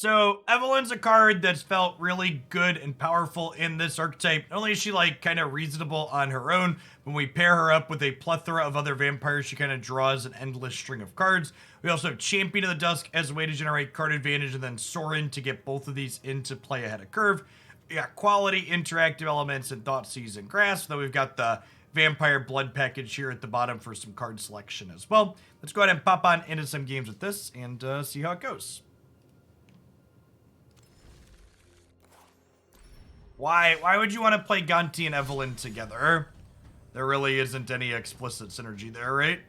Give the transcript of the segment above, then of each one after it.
So Evelyn's a card that's felt really good and powerful in this archetype. Not only is she like kind of reasonable on her own, when we pair her up with a plethora of other vampires, she kind of draws an endless string of cards. We also have Champion of the Dusk as a way to generate card advantage, and then Sorin to get both of these into play ahead of curve. We got quality interactive elements and Thoughtseize and Grasp. Then we've got the Vampire Blood package here at the bottom for some card selection as well. Let's go ahead and pop on into some games with this and see how it goes. Why would you want to play Gonti and Evelyn together? There really isn't any explicit synergy there, right?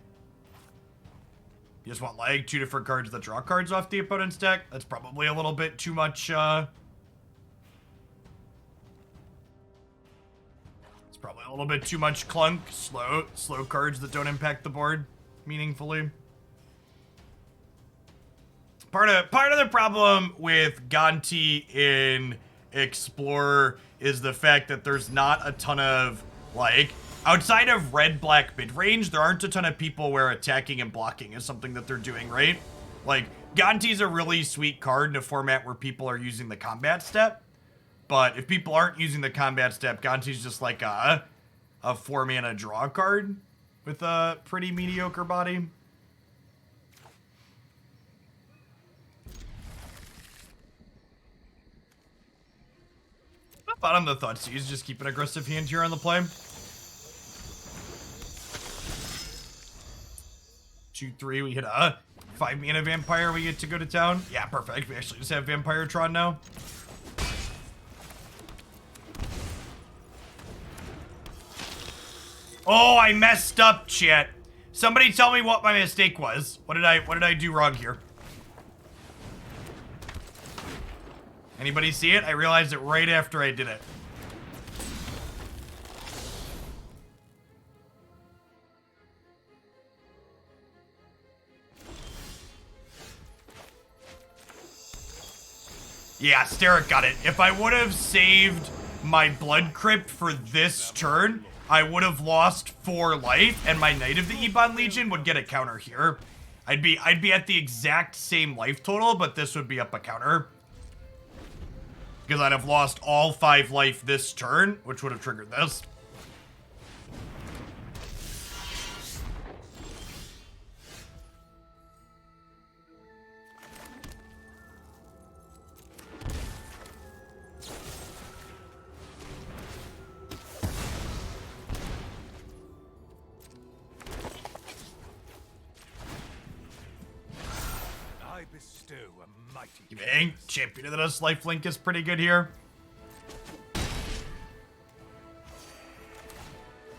You just want like 2 different cards that draw cards off the opponent's deck? That's probably a little bit too much, it's probably a little bit too much clunk. Slow cards that don't impact the board meaningfully. Part of the problem with Gonti in Explorer is the fact that there's not a ton of, like, outside of red-black mid-range, there aren't a ton of people where attacking and blocking is something that they're doing, right? Like, Gonti's a really sweet card in a format where people are using the combat step, but if people aren't using the combat step, Gonti's just like a 4-mana draw card with a pretty mediocre body. Bottom of the Thoughtseize, just keep an aggressive hand here on the play. 2-3, we hit a 5-mana vampire, we get to go to town. Yeah, perfect. We actually just have Vampiretron now. Oh, I messed up, chat. Somebody tell me what my mistake was. What did I do wrong here? Anybody see it? I realized it right after I did it. Yeah, Steric got it. If I would have saved my Blood Crypt for this turn, I would have lost 4 life, and my Knight of the Ebon Legion would get a counter here. I'd be at the exact same life total, but this would be up a counter. Because I'd have lost all 5 life this turn, which would have triggered this. I bestow a mighty Bang. Champion of the Dust lifelink is pretty good here.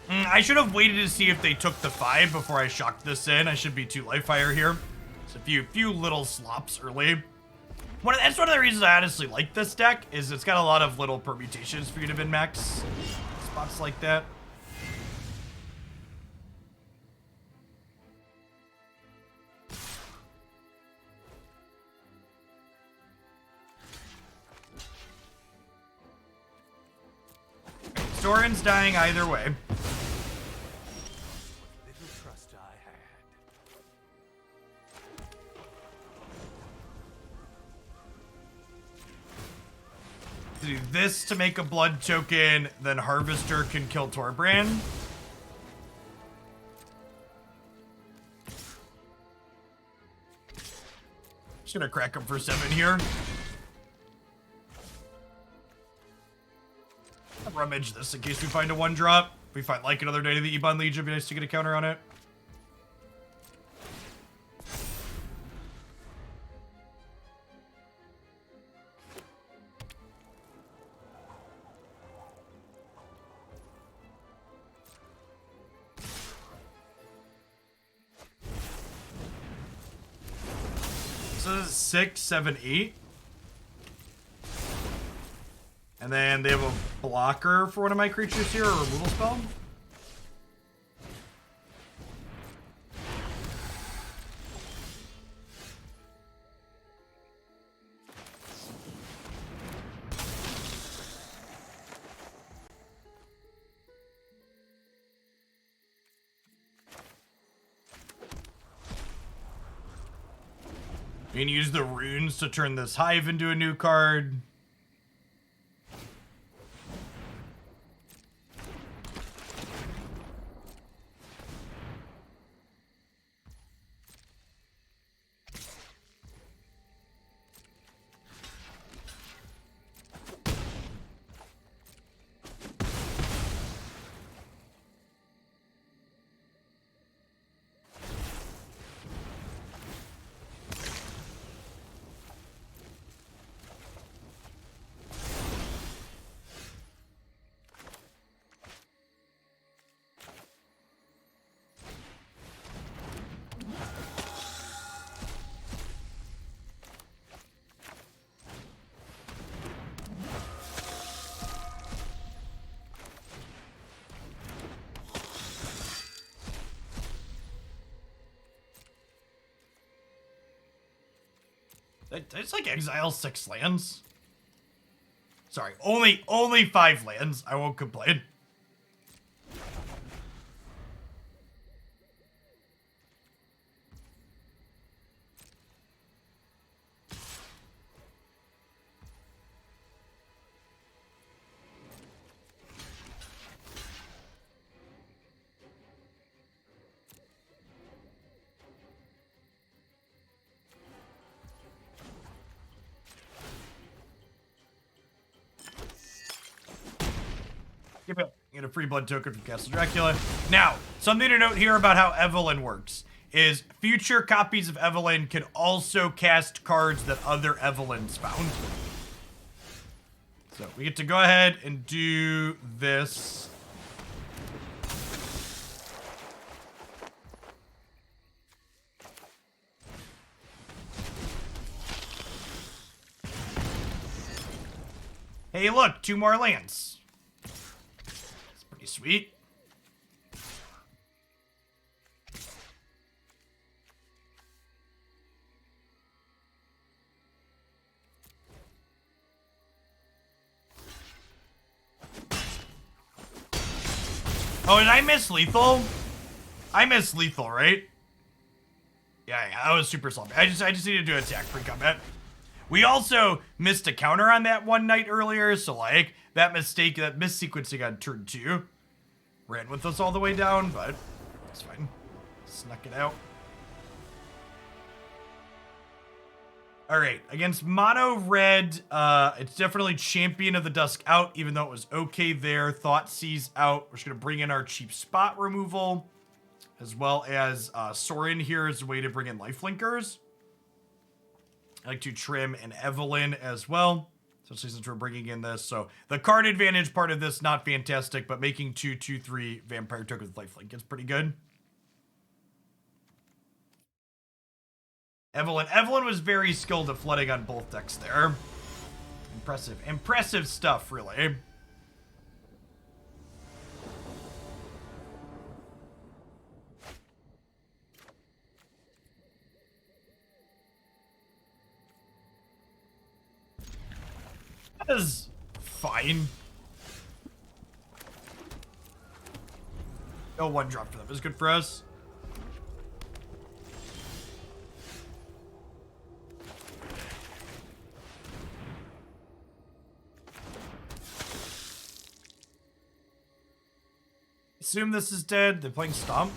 I should have waited to see if they took the 5 before I shocked this in. I should be 2 life fire here. Just a few little slops early. That's one of the reasons I honestly like this deck, is it's got a lot of little permutations for you to min-max spots like that. Sorin's dying either way. little trust I had. Do this to make a blood token, then Harvester can kill Torbrand. Just gonna crack him for 7 here. I'll rummage this in case we find a 1-drop. If we find like another Knight of the Ebon Legion, it'd be nice to get a counter on it. So this is 6, 7, 8. And then they have a blocker for one of my creatures here, or a removal spell. You can use the runes to turn this hive into a new card. It's like exile 6 lands. Sorry, only 5 lands. I won't complain. Get a free blood token from Castle Dracula. Now, something to note here about how Evelyn works is future copies of Evelyn can also cast cards that other Evelyns found. So we get to go ahead and do this. Hey, look, 2 more lands. Sweet. Oh, did I miss lethal? I missed lethal, right? Yeah, that was super sloppy. I just need to do attack pre-combat. We also missed a counter on that one night earlier, so like that mistake, that missequencing on turn 2 ran with us all the way down, but it's fine. Snuck it out. All right, against mono red, it's definitely Champion of the Dusk out, even though it was okay there. Thoughtseize out. We're just gonna bring in our cheap spot removal, as well as Sorin here as a way to bring in lifelinkers. I like to trim an Evelyn as well, especially since we're bringing in this. So the card advantage part of this, not fantastic, but making 2/2/3 vampire tokens with lifelink is pretty good. Evelyn was very skilled at flooding on both decks there. Impressive stuff, really. That is fine. No 1-drop for them is good for us. Assume this is dead. They're playing Stomp.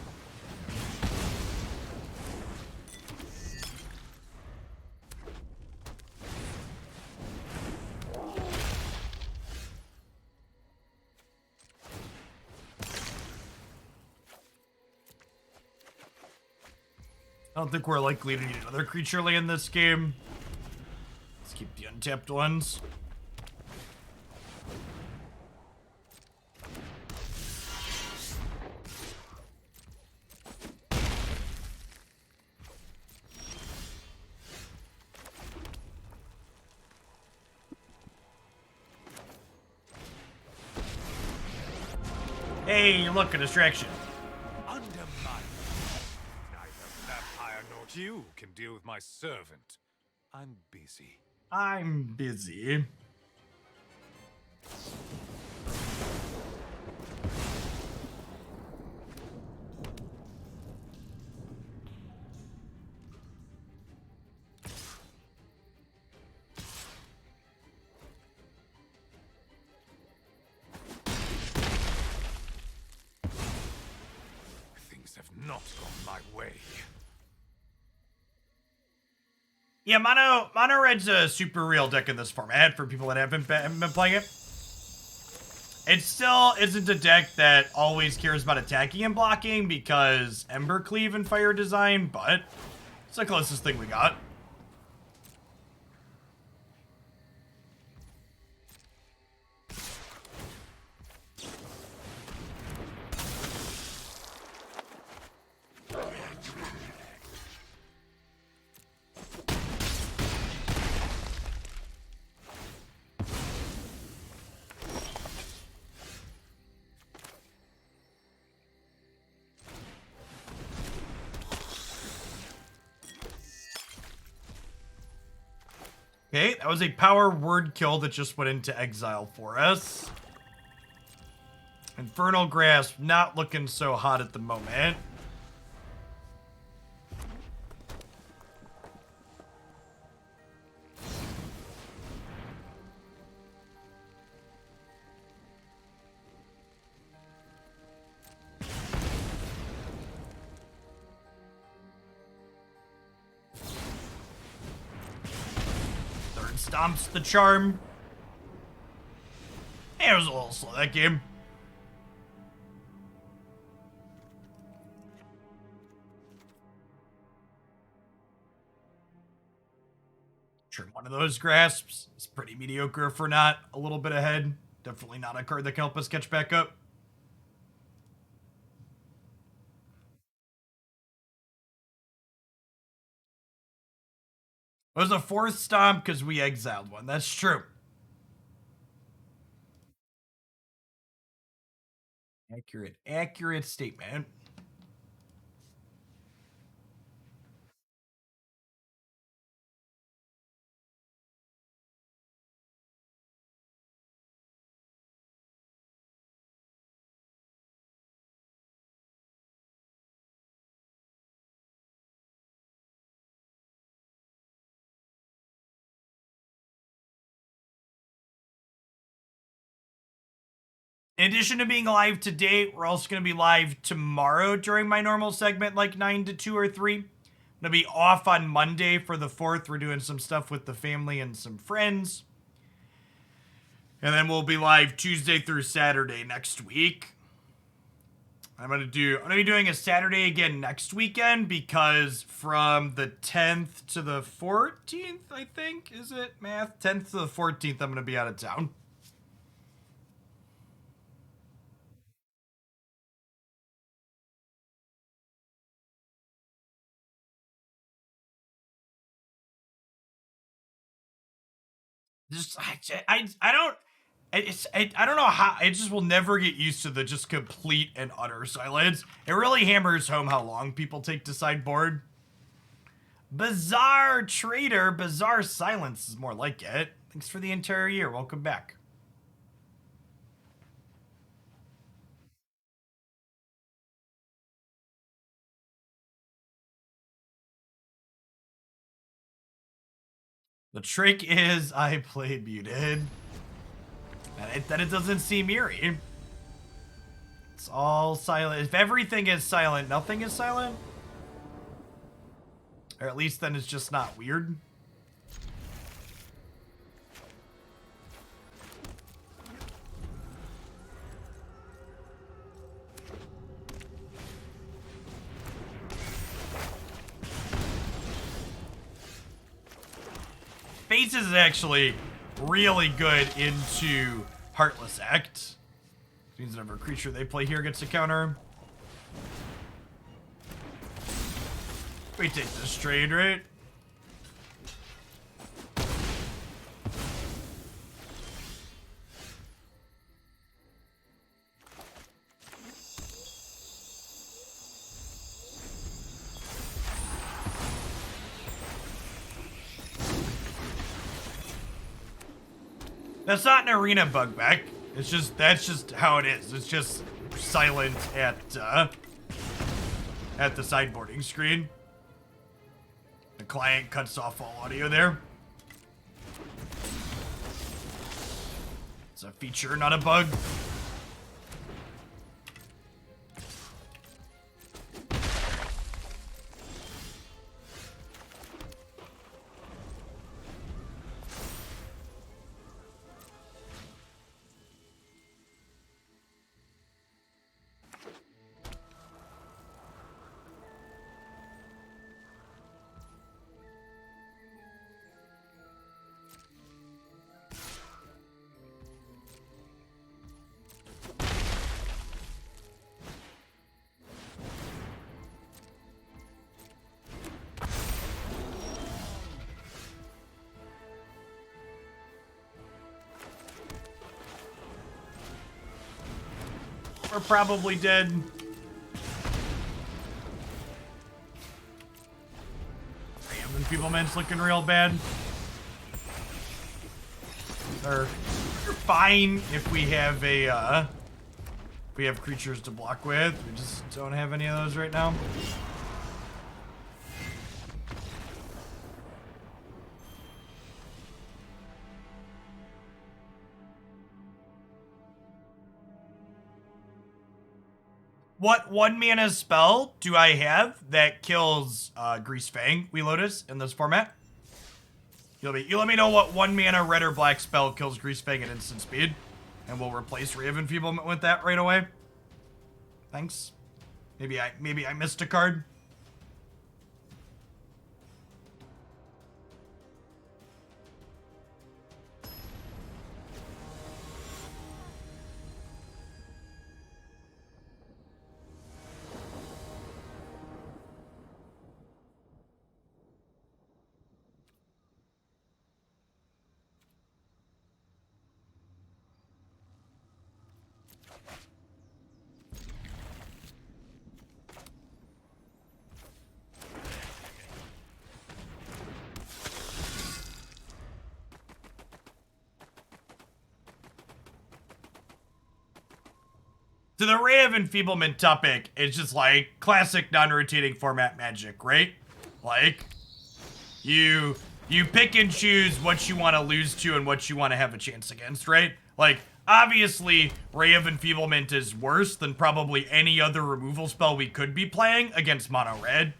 I don't think we're likely to need another creature land this game. Let's keep the untapped ones. Hey, look, a distraction. Under my neither vampire nor you can deal with my servant. I'm busy. I'm busy. not gone my way. Yeah, Mono Red's a super real deck in this format for people that haven't been playing it. It still isn't a deck that always cares about attacking and blocking because Embercleave and Fire Design, but it's the closest thing we got. Okay, that was a power word kill that just went into exile for us. Infernal Grasp not looking so hot at the moment. Stomps the charm. It was a little slow, that game. Sure, one of those grasps is pretty mediocre for not a little bit ahead. Definitely not a card that can help us catch back up. It was a fourth stomp because we exiled one. That's true. Accurate statement. In addition to being live today, we're also going to be live tomorrow during my normal segment, like 9 to 2 or 3. I'm going to be off on Monday for the 4th. We're doing some stuff with the family and some friends. And then we'll be live Tuesday through Saturday next week. I'm going to be doing a Saturday again next weekend because from the 10th to the 14th, I think, is it? Math? 10th to the 14th, I'm going to be out of town. Just I don't I don't know how I just will never get used to the just complete and utter silence. It really hammers home how long people take to sideboard. Bizarre Trader, Bizarre Silence is more like it. Thanks for the entire year. Welcome back. The trick is I play muted. And that it doesn't seem eerie. It's all silent. If everything is silent, nothing is silent. Or at least then it's just not weird. Faces is actually really good into Heartless Act. Means that every creature they play here gets a counter. We take this trade, right? That's not an arena bug back. It's just, that's just how it is. It's just silent at the sideboarding screen. The client cuts off all audio there. It's a feature, not a bug. We're probably dead. Enfeeblement's looking real bad. They're fine if we have creatures to block with. We just don't have any of those right now. What 1-mana spell do I have that kills Grease Fang, Welotus, in this format? You let me know what 1-mana red or black spell kills Grease Fang at instant speed, and we'll replace Ray of Enfeeblement with that right away. Thanks. Maybe I missed a card. So the Ray of Enfeeblement topic is just like classic non-rotating format Magic, right? Like, you pick and choose what you want to lose to and what you want to have a chance against, right? Like, obviously, Ray of Enfeeblement is worse than probably any other removal spell we could be playing against mono red,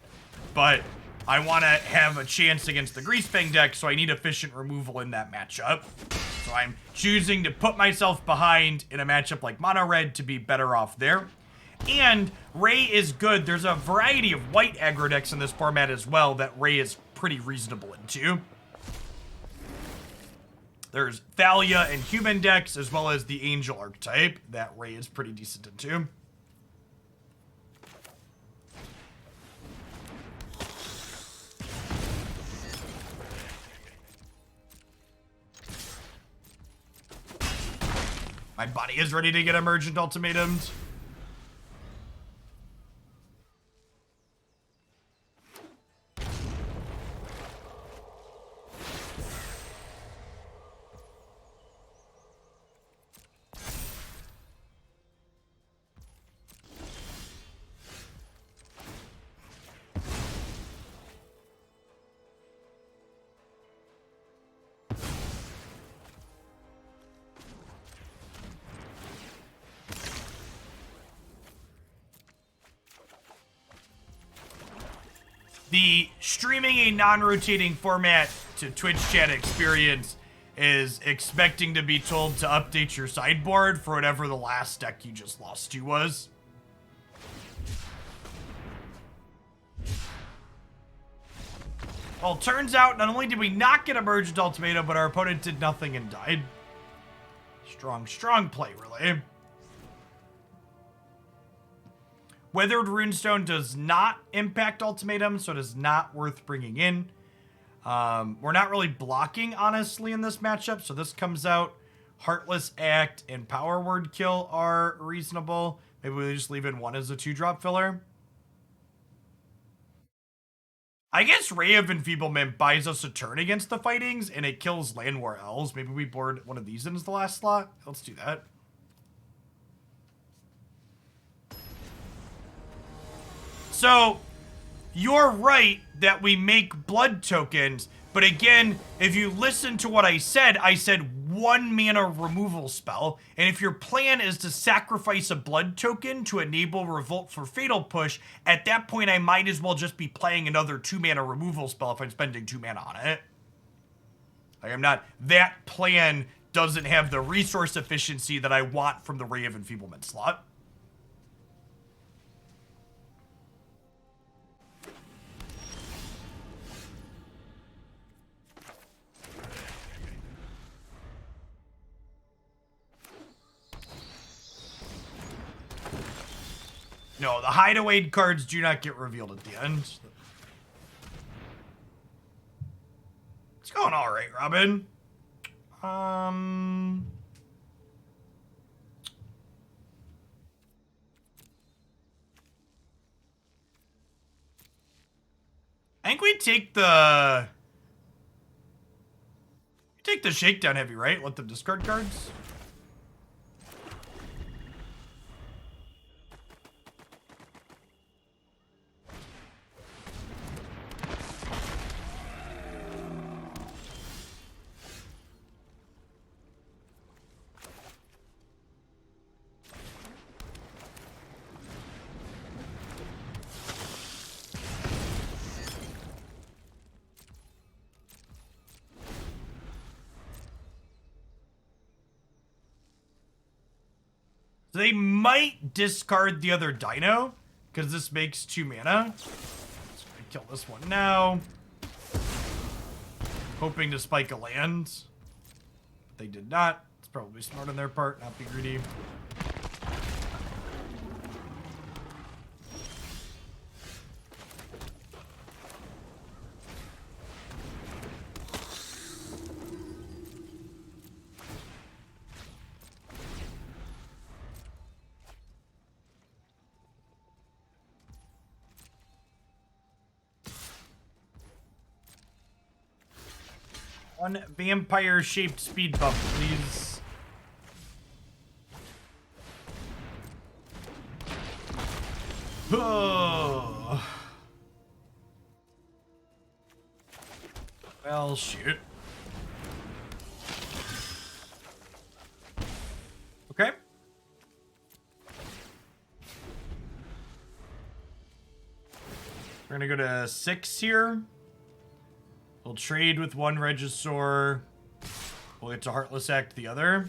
but I want to have a chance against the Greasefang deck, so I need efficient removal in that matchup. So I'm choosing to put myself behind in a matchup like mono red to be better off there. And Ray is good. There's a variety of white aggro decks in this format as well that Ray is pretty reasonable into. There's Thalia and human decks, as well as the Angel archetype that Ray is pretty decent into. My body is ready to get Emergent Ultimatums. The streaming a non-rotating format to Twitch chat experience is expecting to be told to update your sideboard for whatever the last deck you just lost to was. Well, turns out not only did we not get Emergent Ultimatum, but our opponent did nothing and died. Strong play, really. Weathered Runestone does not impact Ultimatum, so it is not worth bringing in. We're not really blocking, honestly, in this matchup, so this comes out. Heartless Act and Power Word Kill are reasonable. Maybe we just leave in one as a 2-drop filler. I guess Ray of Enfeeblement buys us a turn against the Fightings, and it kills Llanowar Elves. Maybe we board one of these in as the last slot. Let's do that. So, you're right that we make blood tokens, but again, if you listen to what I said 1-mana removal spell, and if your plan is to sacrifice a blood token to enable Revolt for Fatal Push, at that point I might as well just be playing another 2-mana removal spell if I'm spending 2 mana on it. Like, that plan doesn't have the resource efficiency that I want from the Ray of Enfeeblement slot. No, the hideaway cards do not get revealed at the end. It's going all right, Robin. I think we take the shakedown heavy, right? Let them discard cards. So they might discard the other dino, because this makes 2 mana. So I'm gonna kill this one now. Hoping to spike a land. But they did not. It's probably smart on their part, not be greedy. One vampire-shaped speed buff, please. Oh. Well, shoot. Okay. We're gonna go to 6 here. We'll trade with one Regisaur. We'll get to Heartless Act the other.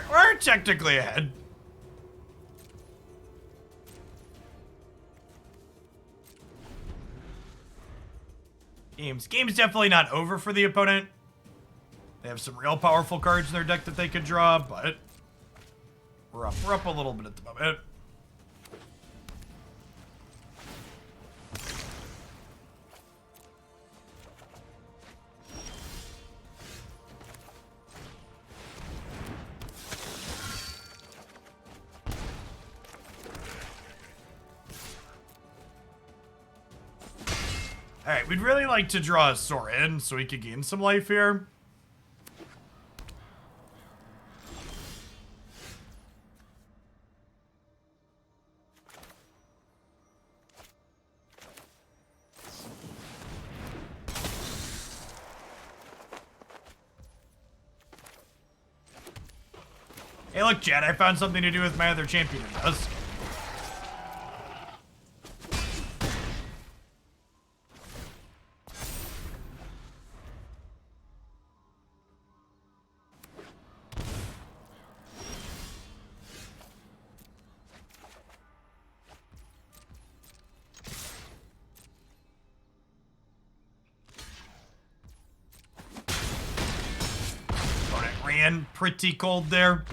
We're technically ahead. Game's definitely not over for the opponent. They have some real powerful cards in their deck that they could draw, but we're up a little bit at the moment. Alright, we'd really like to draw a Sorin so we could gain some life here. Hey look, Chad, I found something to do with my other champion in Dusk. Ran pretty cold there.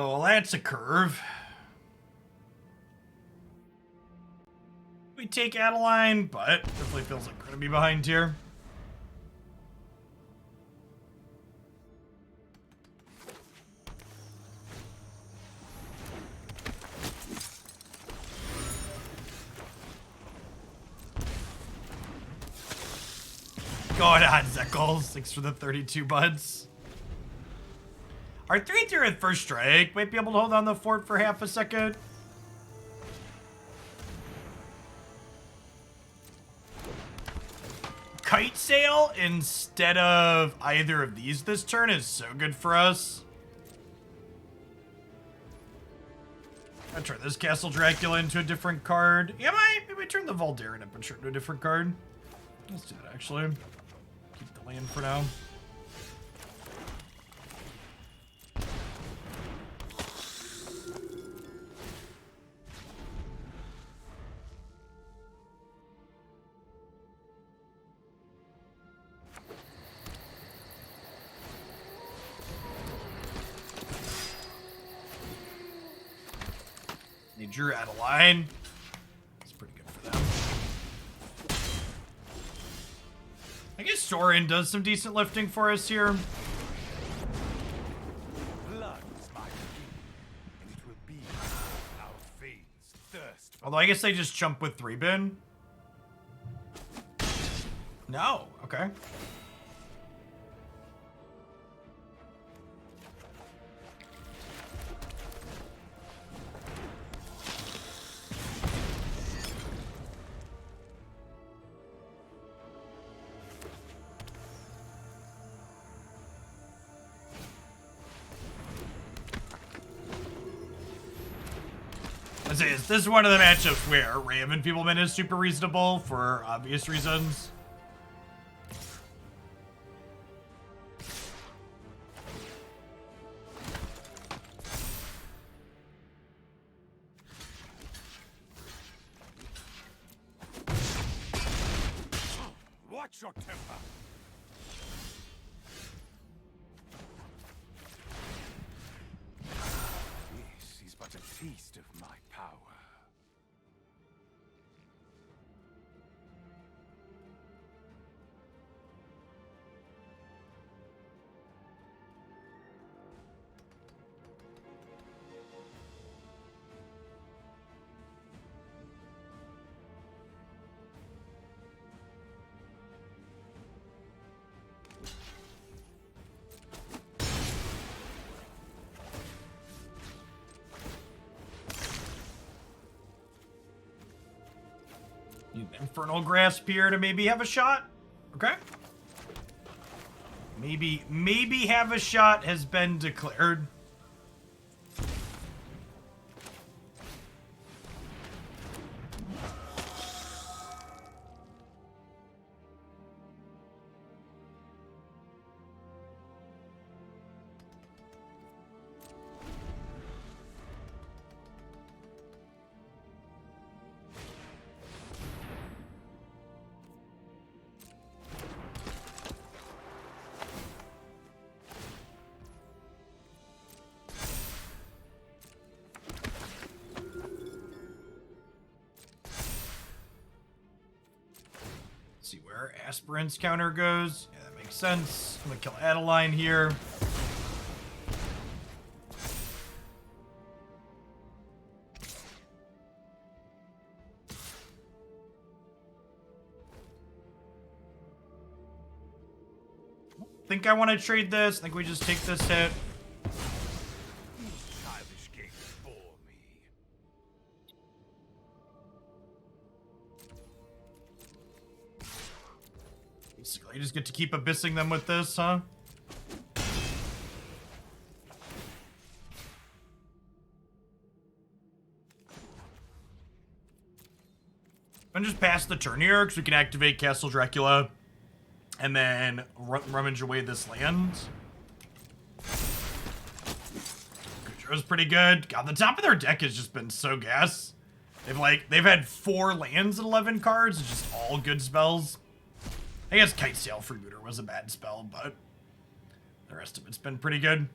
well, that's a curve. We take Adeline, but definitely feels like we're gonna be behind here. Going on, Zeckles. Thanks for the 32 buds. Our 3-3 at first strike might be able to hold on the fort for half a second. Kite sail instead of either of these this turn is so good for us. I'll turn this Castle Dracula into a different card. Yeah, maybe turn the Voldaren up and turn into a different card. Let's do that actually. Keep the land for now. They drew Adeline. That's pretty good for them. I guess Sorin does some decent lifting for us here. Blood is my king, and it will be our veins thirst. Although I guess they just jump with 3-bin. No, okay. This is one of the matchups where Raven Feebleman is super reasonable for obvious reasons. Watch your temper. This is but a taste of my power. Infernal Grasp here to maybe have a shot. Okay. Maybe have a shot has been declared. See where Aspirant's counter goes. Yeah, that makes sense. I'm gonna kill Adeline here. Think I want to trade this. I think we just take this hit. Childish games bore me. Basically, you just get to keep abyssing them with this, huh? And just pass the turn here, because we can activate Castle Dracula, and then rummage away this land. Kujuro's pretty good. God, the top of their deck has just been so gas. They've had 4 lands and 11 cards. It's just all good spells. I guess Kite Sail Freebooter was a bad spell, but the rest of it's been pretty good.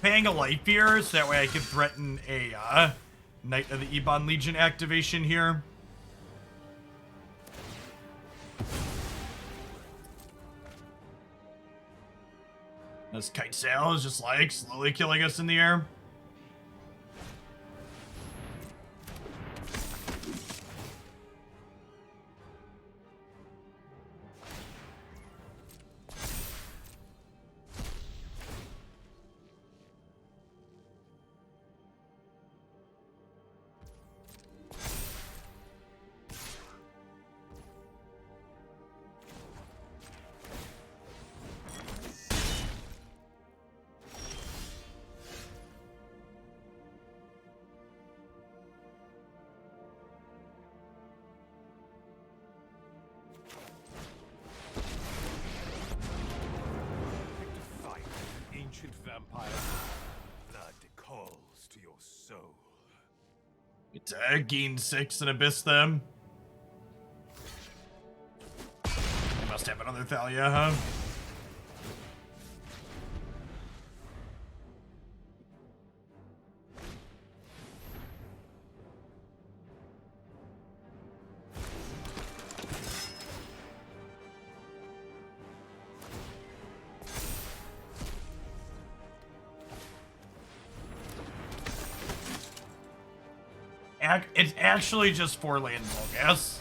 paying a life here, so that way I can threaten a Knight of the Ebon Legion activation here. This kite sail is just like slowly killing us in the air. Ancient vampire, blood calls to your soul. It's gain 6 and Abyss them. You must have another Thalia, huh? It's actually just 4 lands, I guess.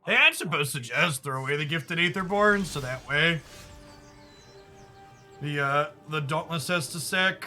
Hey, I'm supposed to just throw away the Gifted Aetherborn, so that way the Dauntless has to sack.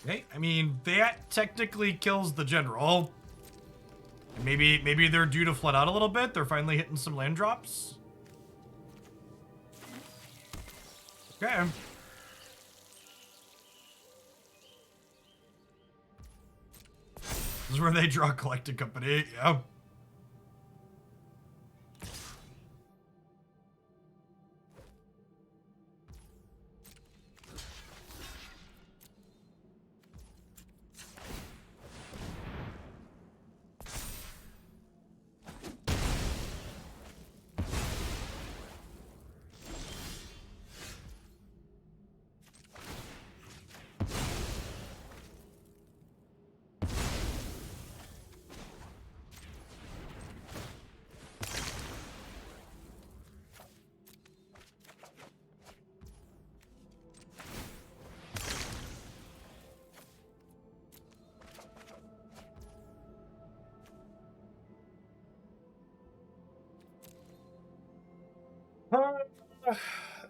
Okay, I mean, that technically kills the general. Maybe they're due to flood out a little bit. They're finally hitting some land drops. Okay. This is where they draw Collected Company, yeah.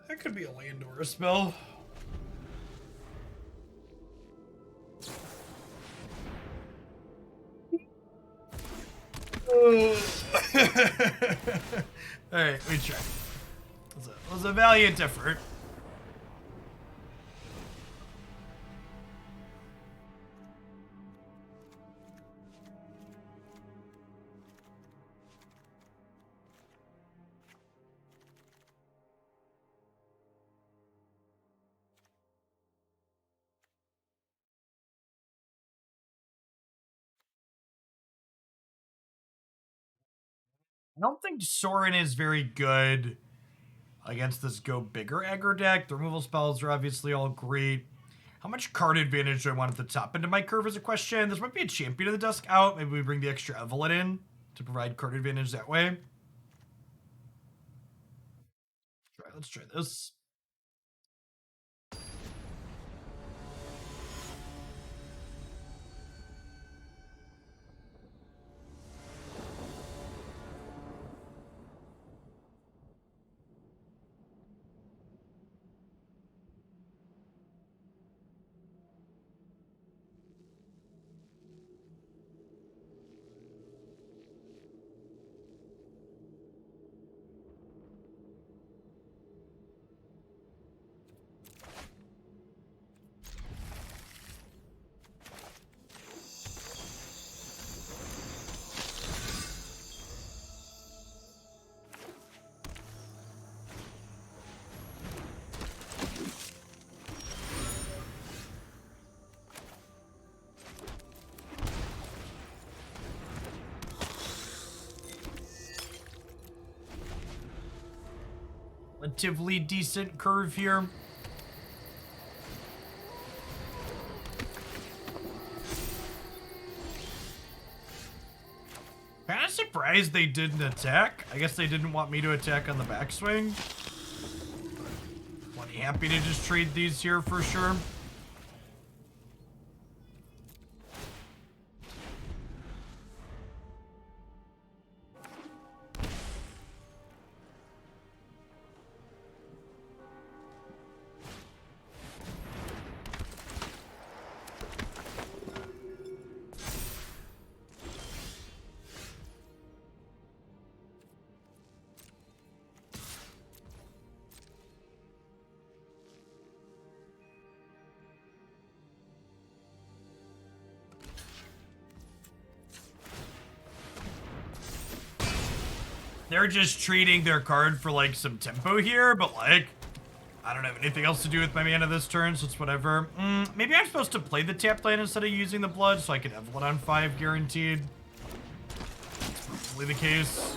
That could be a land or a spell. Alright, we tried. It was a valiant effort. I don't think Sorin is very good against this go bigger aggro deck. The removal spells are obviously all great. How much card advantage do I want at the top end of my curve is a question. This might be a Champion of the Dusk out. Maybe we bring the extra Evelyn in to provide card advantage that way. Let's try this. Relatively decent curve here. Kind of surprised they didn't attack. I guess they didn't want me to attack on the backswing. Plenty happy to just trade these here for sure. They're just treating their card for like some tempo here, but like, I don't have anything else to do with my mana this turn, so it's whatever. Maybe I'm supposed to play the tapped land instead of using the blood so I can Evelyn on 5 guaranteed. That's probably the case.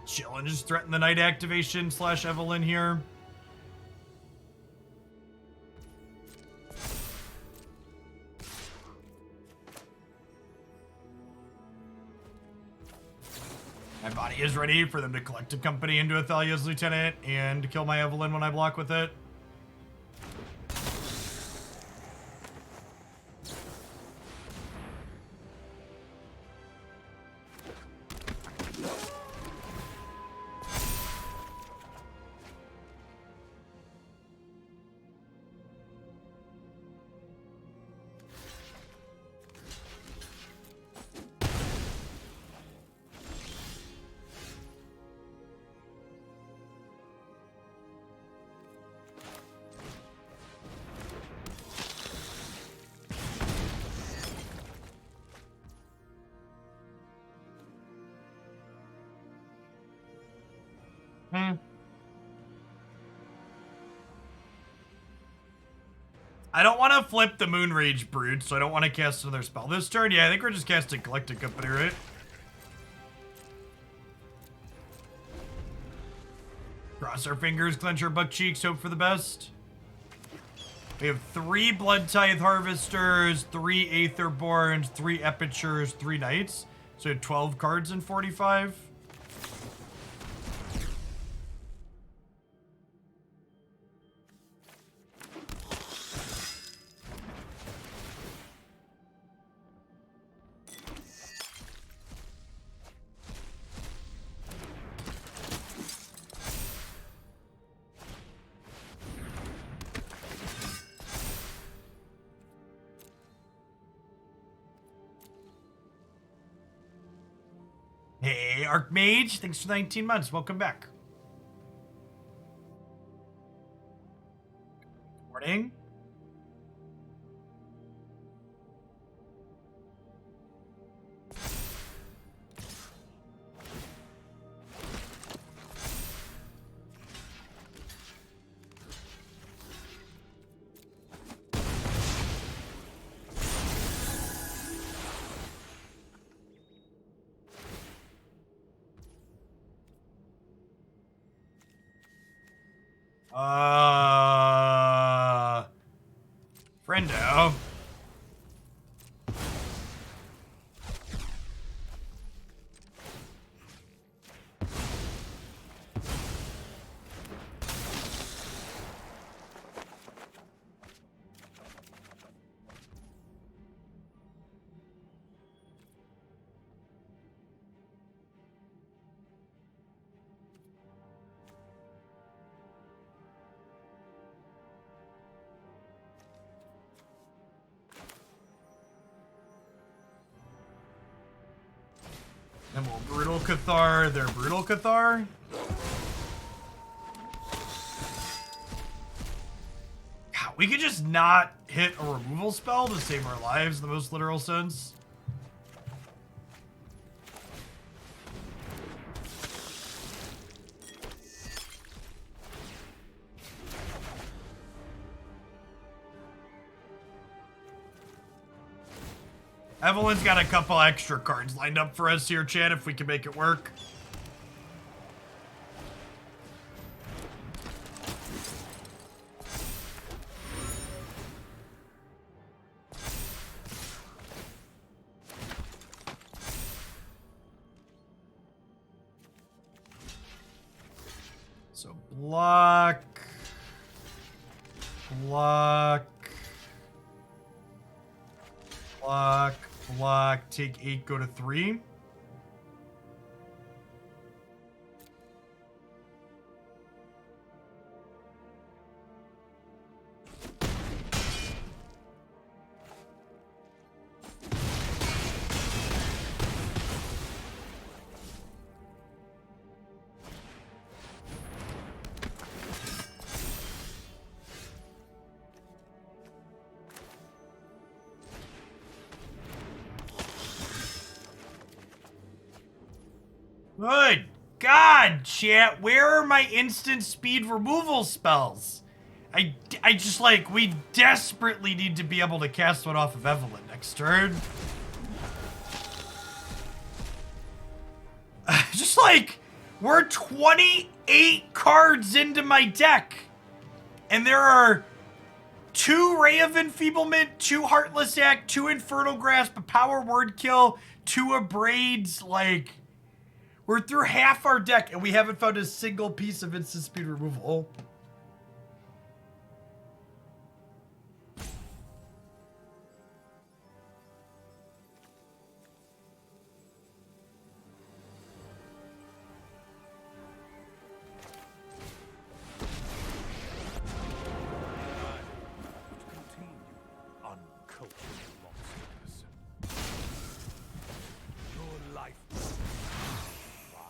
Chill and just threaten the night activation / Evelyn here. My body is ready for them to collect a company into Athalia's Lieutenant and kill my Evelyn when I block with it. I don't want to flip the Moonrage Brood, so I don't want to cast another spell this turn. Yeah, I think we're just casting Collected Company, right? Cross our fingers, clench our buck cheeks, hope for the best. We have 3 Blood Tithe Harvesters, 3 Aetherborns, 3 Epicures, 3 Knights. So 12 cards in 45. Hey, Archmage, thanks for 19 months. Welcome back. Friendo. And we'll Brutal Cathar their Brutal Cathar. God, we could just not hit a removal spell to save our lives in the most literal sense. Evelyn's got a couple extra cards lined up for us here, Chad, if we can make it work. So block, block, block, block, take 8, go to 3. Good God, chat, where are my instant speed removal spells? I just, like, we desperately need to be able to cast one off of Evelyn next turn. Just, like, we're 28 cards into my deck. And there are 2 Ray of Enfeeblement, 2 Heartless Act, 2 Infernal Grasp, a Power Word Kill, 2 Abrades, like... We're through half our deck, and we haven't found a single piece of instant speed removal. Continue, uncultured monsters. Your life is mine.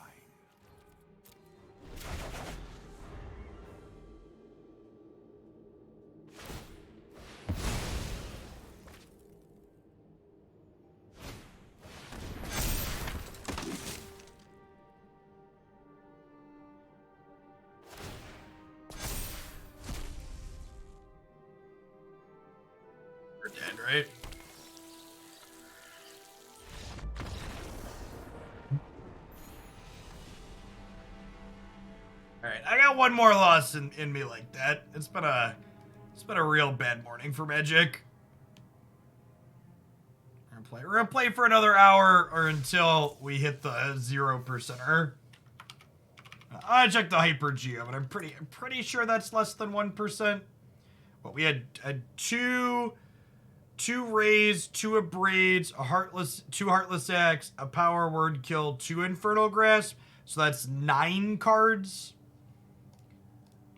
We're dead, right? Alright, I got one more loss in me like that. It's been a real bad morning for Magic. We're gonna play for another hour or until we hit the 0%er. I checked the Hyper Geo, but I'm pretty sure that's less than 1%. But we had two Rays, 2 Abrades, two Heartless Acts, a Power Word Kill, 2 Infernal Grasp. So that's 9 cards.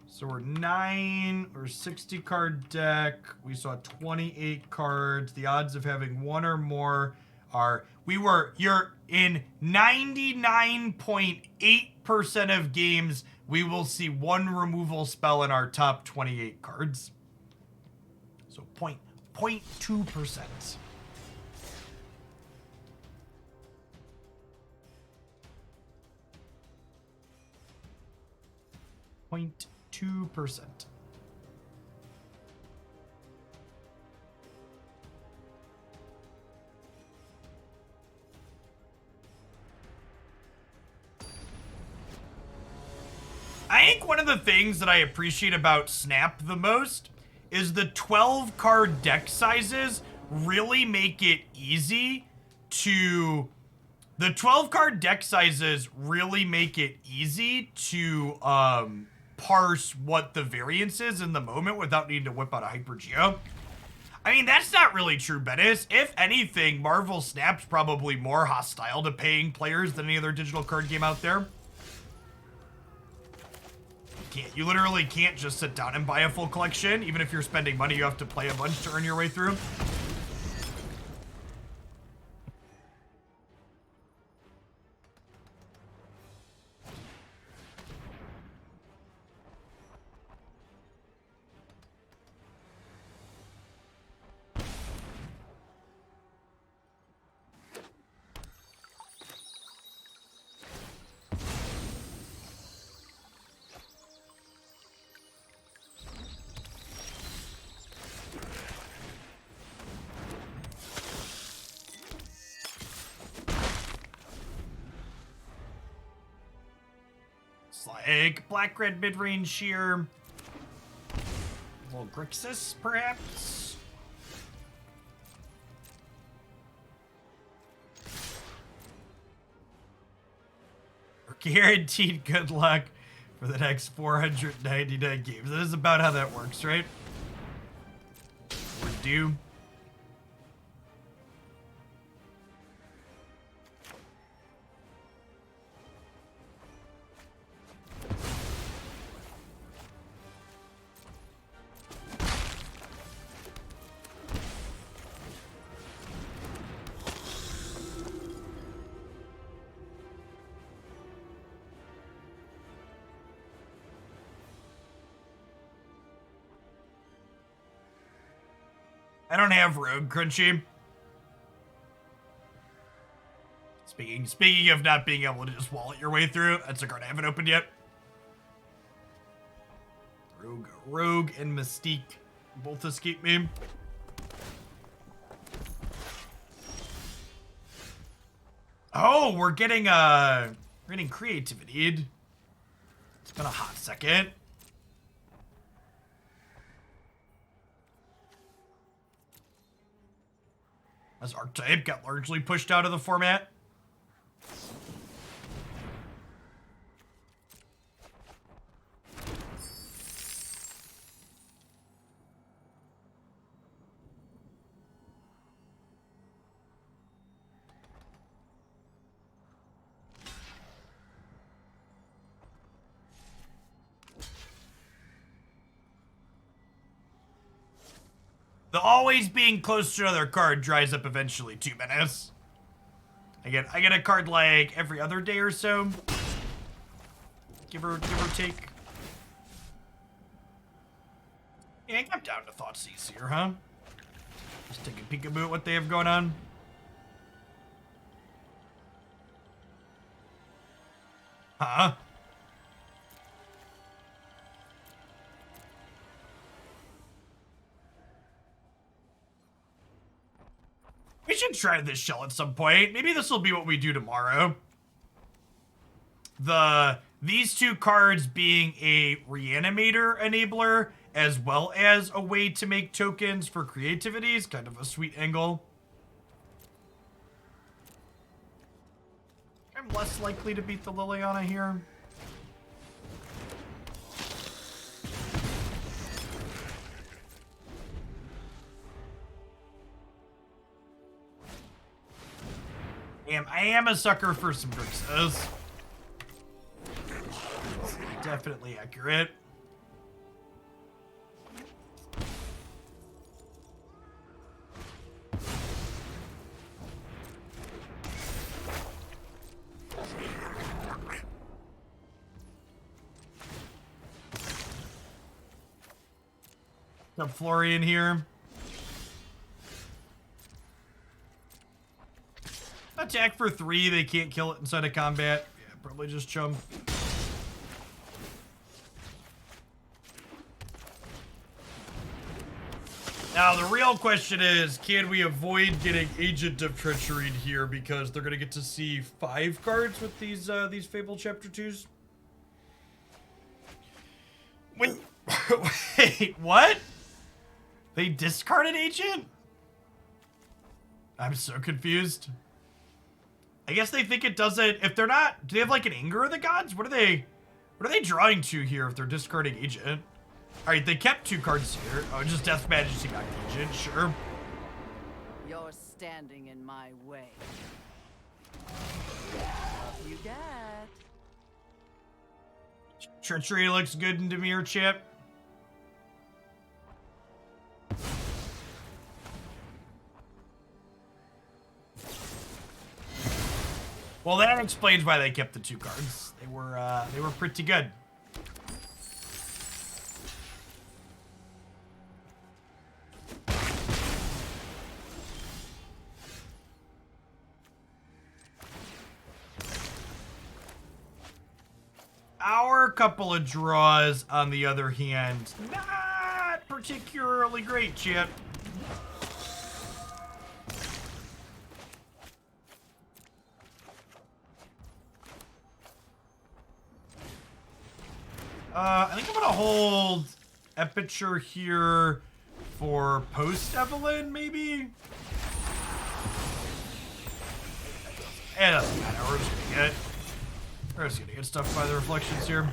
So we're 9 or 60 card deck. We saw 28 cards. The odds of having one or more are you're in 99.8% of games we will see one removal spell in our top 28 cards. So 0.2%. 0.2%. I I think one of the things that I appreciate about Snap the most is the 12 card deck sizes really make it easy to... The 12 card deck sizes really make it easy to parse what the variance is in the moment without needing to whip out a Hyper Geo. I mean, that's not really true, Bettis. If anything, Marvel Snap's probably more hostile to paying players than any other digital card game out there. You literally can't just sit down and buy a full collection. Even if you're spending money, you have to play a bunch to earn your way through. Like black-red mid-range shear. A little Grixis, perhaps? Guaranteed good luck for the next 499 games. That is about how that works, right? We're due. I don't have Rogue, Crunchy. Speaking of not being able to just wallet your way through, that's a card I haven't opened yet. Rogue and Mystique both escape me. Oh, we're getting creativity. It's been a hot second. As Archetype got largely pushed out of the format. The always being close to another card dries up eventually too, Menace. I get a card like every other day or so. Give or take. Yeah, I'm down to Thoughtseize here, huh? Just take a peekaboo at what they have going on. Huh? We should try this shell at some point. Maybe this will be what we do tomorrow. These two cards being a reanimator enabler as well as a way to make tokens for creativity is kind of a sweet angle. I'm less likely to beat the Liliana here. I am a sucker for some Grixis. Definitely accurate. Got Florian here. Attack for 3, they can't kill it inside of combat. Yeah, probably just chum. Now, the real question is, can we avoid getting Agent of Treachery here because they're going to get to see 5 cards with these Fable Chapter 2s? Wait, wait, what? They discarded agent? I'm so confused. I guess they think it doesn't. If they're not, do they have like an anger of the gods? What are they drawing to here if they're discarding agent? All right, they kept 2 cards here. Oh, just Death Majesty back agent, sure. You're standing in my way. Up you get. Treachery looks good in Dimir, Chip. Well, that explains why they kept the 2 cards. They were pretty good. Our couple of draws, on the other hand, not particularly great, Chip. I think I'm gonna hold Epiture here for post Evelyn, maybe? It doesn't matter, we're just gonna get stuffed by the reflections here.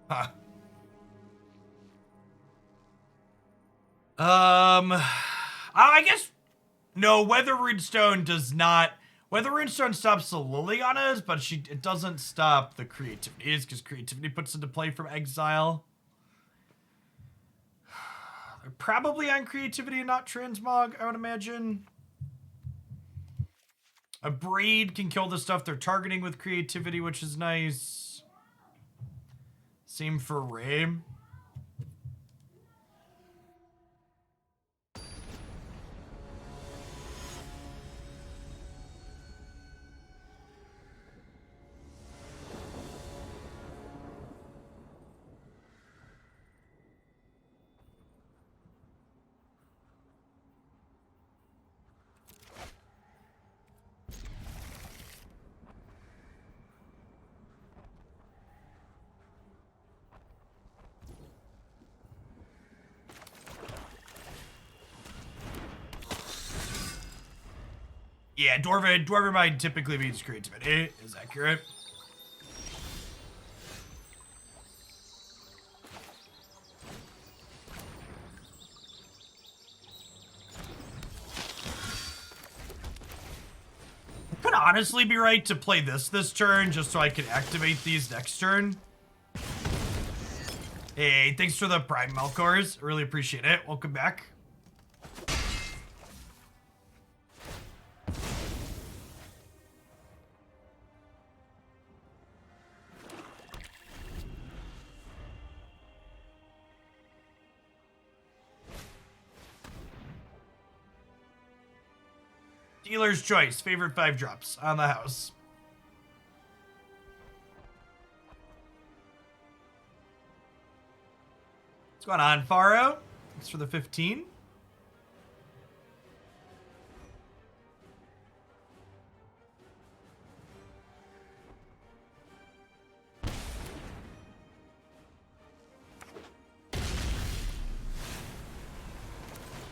Huh. I guess no. Weather Runestone does not. Weather Runestone stops the Liliana's, but it doesn't stop the creativity. It's because creativity puts into play from exile. They're probably on creativity and not transmog, I would imagine. A braid can kill the stuff they're targeting with creativity, which is nice. Same for Ray. Yeah, Dwarven Mind typically means creativity. Is accurate. Could honestly be right to play this turn just so I can activate these next turn. Hey, thanks for the Prime Melkors. Really appreciate it. Welcome back. Dealer's choice. Favorite 5 drops on the house. What's going on, Faro? Thanks for the 15.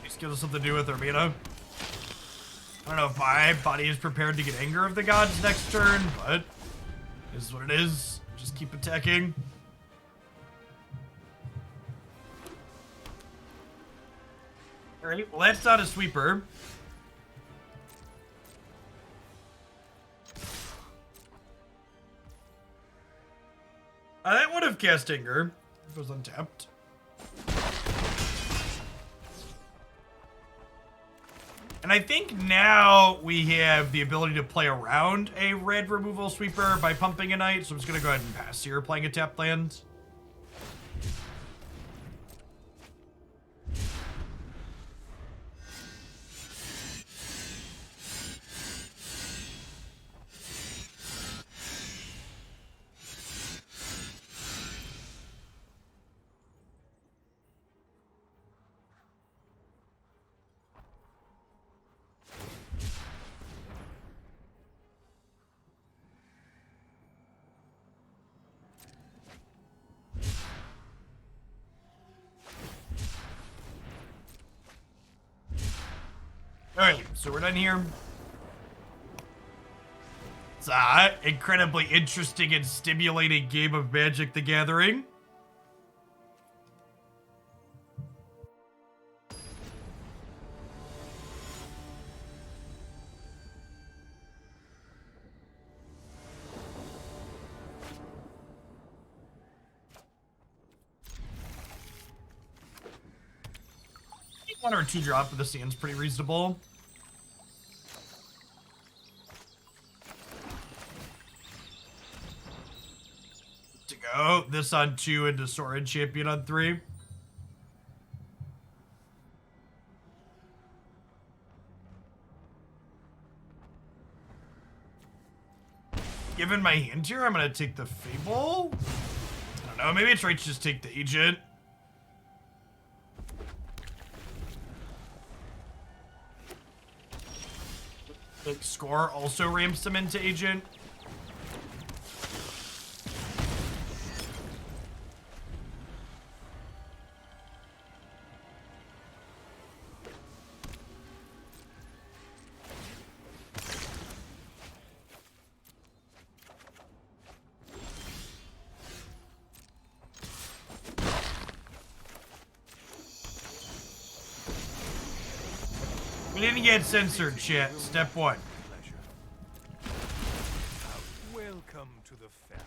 Just gives us something to do with Urbino. I don't know if my body is prepared to get Anger of the Gods next turn, but this is what it is. Just keep attacking. Alright, well that's not a sweeper. That would have cast Anger. It was untapped. And I think now we have the ability to play around a red removal sweeper by pumping a knight, so I'm just going to go ahead and pass here, playing a tapped land. Alright, so we're done here. It's incredibly interesting and stimulating game of Magic the Gathering. One or two drop of the sand's pretty reasonable. To go. This on 2 into Sorin Champion on 3. Given my hand here, I'm gonna take the Fable. I don't know, maybe it's right to just take the Agent. Score also ramps them into Agent. We didn't get censored, chat. Step 1. Welcome to the family.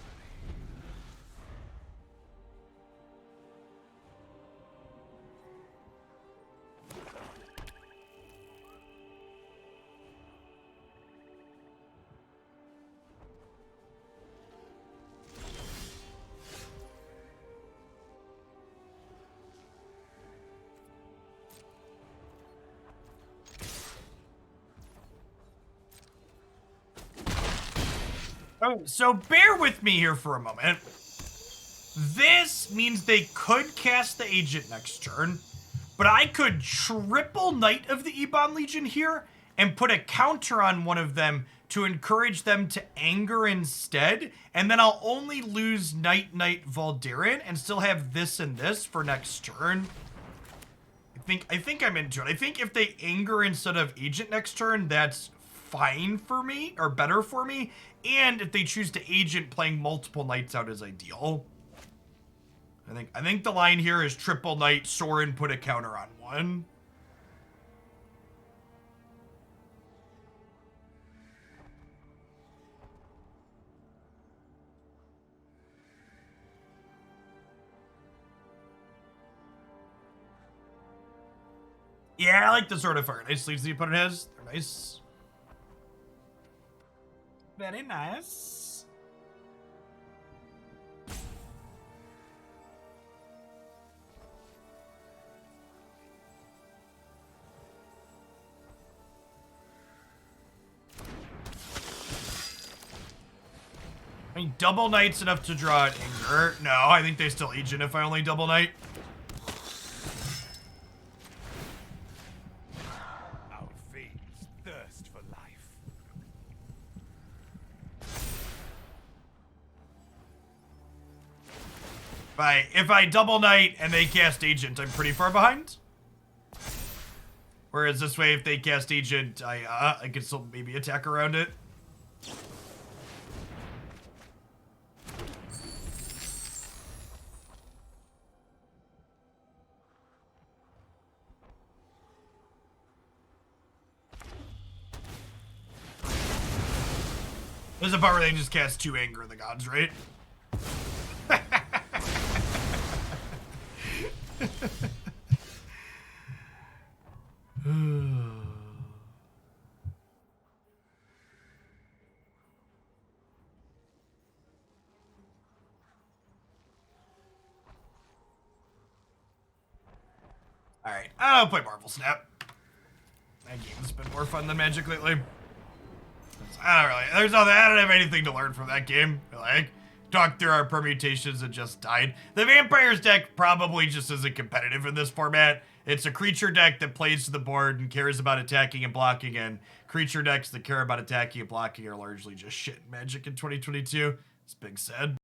Oh, so bear with me here for a moment. This means they could cast the Agent next turn, but I could triple Knight of the Ebon Legion here and put a counter on one of them to encourage them to anger instead, and then I'll only lose Knight Valderin and still have this and this for next turn. I think I'm into it. I think if they anger instead of Agent next turn, that's fine for me, or better for me, and if they choose to Agent, playing multiple Knights out is ideal. I think the line here is triple Knight, Sorin, put a counter on one. Yeah, I like the Sword of Fire. Nice sleeves the opponent has. They're nice. Very nice. I mean, double Knight's enough to draw an Anger. No, I think they still Agent if I only double Knight. Our veins thirst for life. If I double Knight and they cast Agent, I'm pretty far behind. Whereas this way, if they cast Agent, I can still maybe attack around it. There's a part where they just cast 2 Anger of the Gods, right? Alright, I'll play Marvel Snap. That game's been more fun than Magic lately. I don't have anything to learn from that game. Like, talked through our permutations and just died. The Vampires deck probably just isn't competitive in this format. It's a creature deck that plays to the board and cares about attacking and blocking, and creature decks that care about attacking and blocking are largely just shit in Magic in 2022. It's big sad.